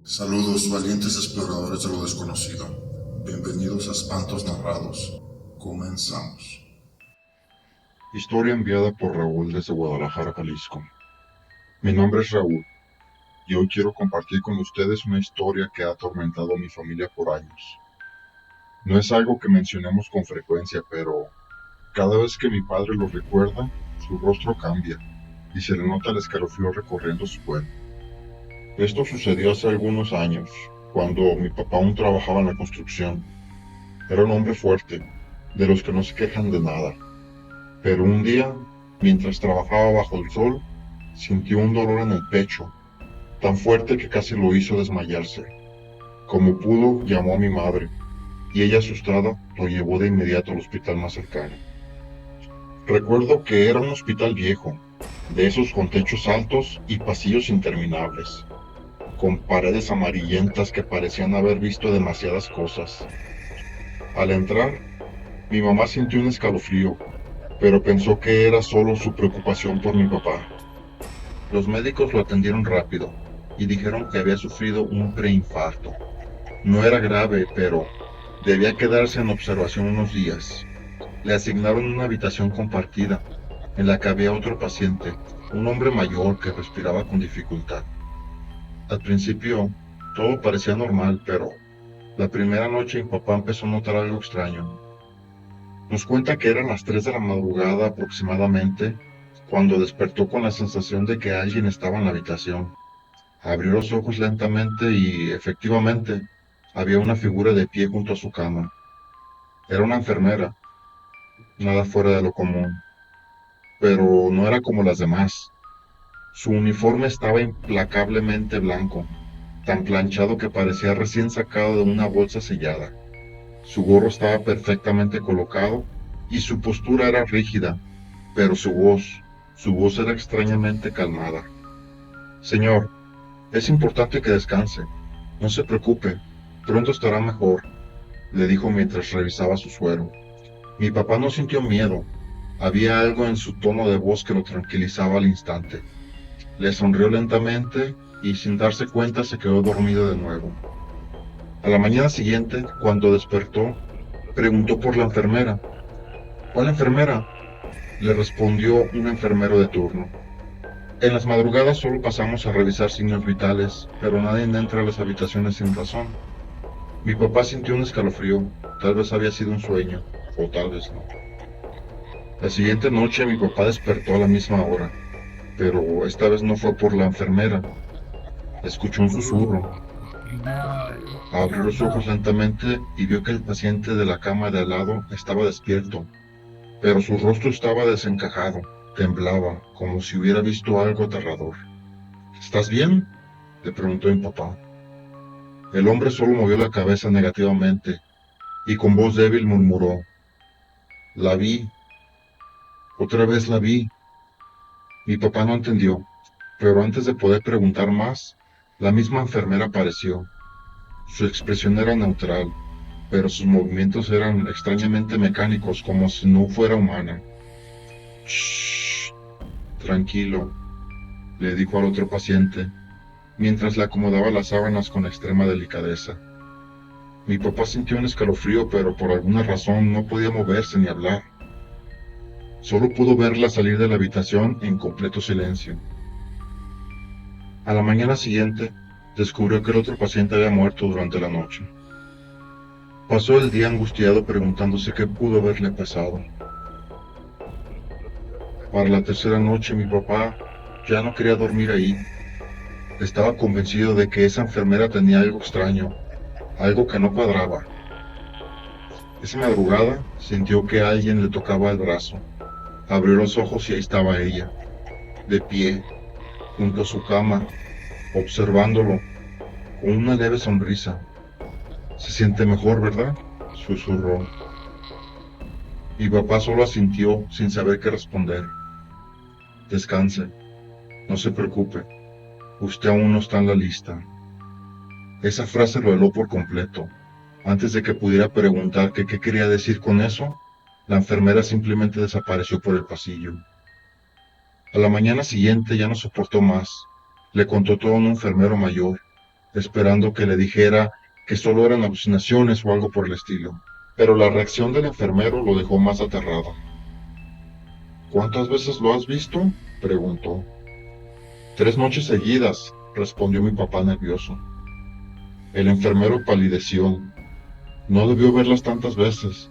Saludos, valientes exploradores de lo desconocido. Bienvenidos a Espantos Narrados. Comenzamos. Historia enviada por Raúl desde Guadalajara, Jalisco. Mi nombre es Raúl y hoy quiero compartir con ustedes una historia que ha atormentado a mi familia por años. No es algo que mencionemos con frecuencia, pero cada vez que mi padre lo recuerda, su rostro cambia y se le nota el escalofrío recorriendo su cuerpo. Esto sucedió hace algunos años, cuando mi papá aún trabajaba en la construcción. Era un hombre fuerte, de los que no se quejan de nada. Pero un día, mientras trabajaba bajo el sol, sintió un dolor en el pecho, tan fuerte que casi lo hizo desmayarse. Como pudo, llamó a mi madre, y ella asustada lo llevó de inmediato al hospital más cercano. Recuerdo que era un hospital viejo, de esos con techos altos y pasillos interminables, con paredes amarillentas que parecían haber visto demasiadas cosas. Al entrar, mi mamá sintió un escalofrío, pero pensó que era solo su preocupación por mi papá. Los médicos lo atendieron rápido y dijeron que había sufrido un preinfarto. No era grave, pero debía quedarse en observación unos días. Le asignaron una habitación compartida, en la que había otro paciente, un hombre mayor que respiraba con dificultad. Al principio, todo parecía normal, pero la primera noche mi papá empezó a notar algo extraño. Nos cuenta que eran las 3 de la madrugada aproximadamente, cuando despertó con la sensación de que alguien estaba en la habitación. Abrió los ojos lentamente y, efectivamente, había una figura de pie junto a su cama. Era una enfermera, nada fuera de lo común, pero no era como las demás. Su uniforme estaba implacablemente blanco, tan planchado que parecía recién sacado de una bolsa sellada. Su gorro estaba perfectamente colocado y su postura era rígida, pero su voz era extrañamente calmada. Señor, es importante que descanse. No se preocupe, pronto estará mejor, le dijo mientras revisaba su suero. Mi papá no sintió miedo. Había algo en su tono de voz que lo tranquilizaba al instante. Le sonrió lentamente y sin darse cuenta se quedó dormido de nuevo. A la mañana siguiente, cuando despertó, preguntó por la enfermera. ¿Cuál enfermera? Le respondió un enfermero de turno. En las madrugadas solo pasamos a revisar signos vitales, pero nadie entra a las habitaciones sin razón. Mi papá sintió un escalofrío, tal vez había sido un sueño, o tal vez no. La siguiente noche mi papá despertó a la misma hora, pero esta vez no fue por la enfermera. Escuchó un susurro. Abrió los ojos lentamente y vio que el paciente de la cama de al lado estaba despierto, pero su rostro estaba desencajado, temblaba, como si hubiera visto algo aterrador. ¿Estás bien?, le preguntó mi papá. El hombre solo movió la cabeza negativamente y con voz débil murmuró: La vi, otra vez la vi. Mi papá no entendió, pero antes de poder preguntar más, la misma enfermera apareció. Su expresión era neutral, pero sus movimientos eran extrañamente mecánicos, como si no fuera humana. Shh, tranquilo, le dijo al otro paciente, mientras le acomodaba las sábanas con extrema delicadeza. Mi papá sintió un escalofrío, pero por alguna razón no podía moverse ni hablar. Solo pudo verla salir de la habitación en completo silencio. A la mañana siguiente, descubrió que el otro paciente había muerto durante la noche. Pasó el día angustiado preguntándose qué pudo haberle pasado. Para la tercera noche mi papá ya no quería dormir ahí. Estaba convencido de que esa enfermera tenía algo extraño, algo que no cuadraba. Esa madrugada sintió que alguien le tocaba el brazo. Abrió los ojos y ahí estaba ella, de pie, junto a su cama, observándolo, con una leve sonrisa. Se siente mejor, ¿verdad?, susurró. Mi papá solo asintió sin saber qué responder. Descanse, no se preocupe, usted aún no está en la lista. Esa frase lo heló por completo. Antes de que pudiera preguntar que qué quería decir con eso, la enfermera simplemente desapareció por el pasillo. A la mañana siguiente ya no soportó más. Le contó todo a un enfermero mayor, esperando que le dijera que solo eran alucinaciones o algo por el estilo. Pero la reacción del enfermero lo dejó más aterrado. ¿Cuántas veces lo has visto?, preguntó. 3 noches seguidas, respondió mi papá nervioso. El enfermero palideció. No debió verlas tantas veces.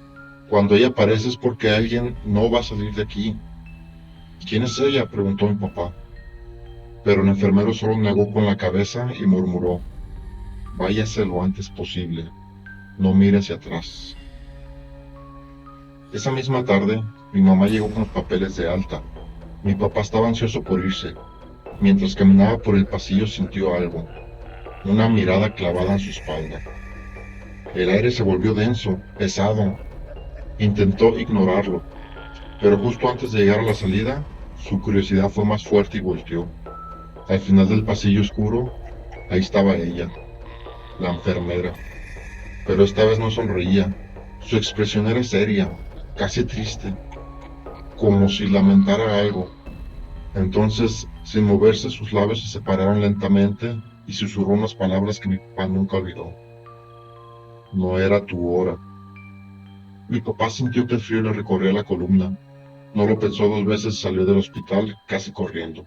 Cuando ella aparece es porque alguien no va a salir de aquí. ¿Quién es ella?, preguntó mi papá. Pero el enfermero solo negó con la cabeza y murmuró: váyase lo antes posible. No mire hacia atrás. Esa misma tarde, mi mamá llegó con los papeles de alta. Mi papá estaba ansioso por irse. Mientras caminaba por el pasillo sintió algo, una mirada clavada en su espalda. El aire se volvió denso, pesado. Intentó ignorarlo, pero justo antes de llegar a la salida, su curiosidad fue más fuerte y volteó. Al final del pasillo oscuro, ahí estaba ella, la enfermera. Pero esta vez no sonreía. Su expresión era seria, casi triste, como si lamentara algo. Entonces, sin moverse, sus labios se separaron lentamente y susurró unas palabras que mi papá nunca olvidó. No era tu hora. Mi papá sintió que el frío le recorría la columna. No lo pensó 2 veces y salió del hospital casi corriendo.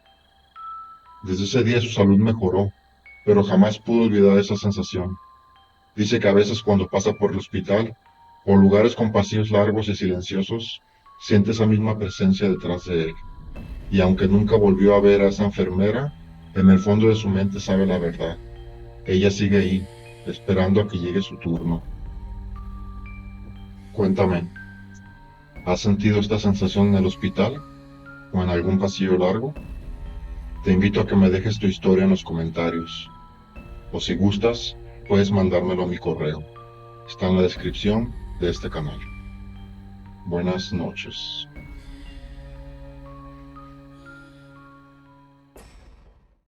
Desde ese día su salud mejoró, pero jamás pudo olvidar esa sensación. Dice que a veces cuando pasa por el hospital o lugares con pasillos largos y silenciosos, siente esa misma presencia detrás de él. Y aunque nunca volvió a ver a esa enfermera, en el fondo de su mente sabe la verdad. Ella sigue ahí, esperando a que llegue su turno. Cuéntame, ¿has sentido esta sensación en el hospital o en algún pasillo largo? Te invito a que me dejes tu historia en los comentarios, o si gustas, puedes mandármelo a mi correo. Está en la descripción de este canal. Buenas noches.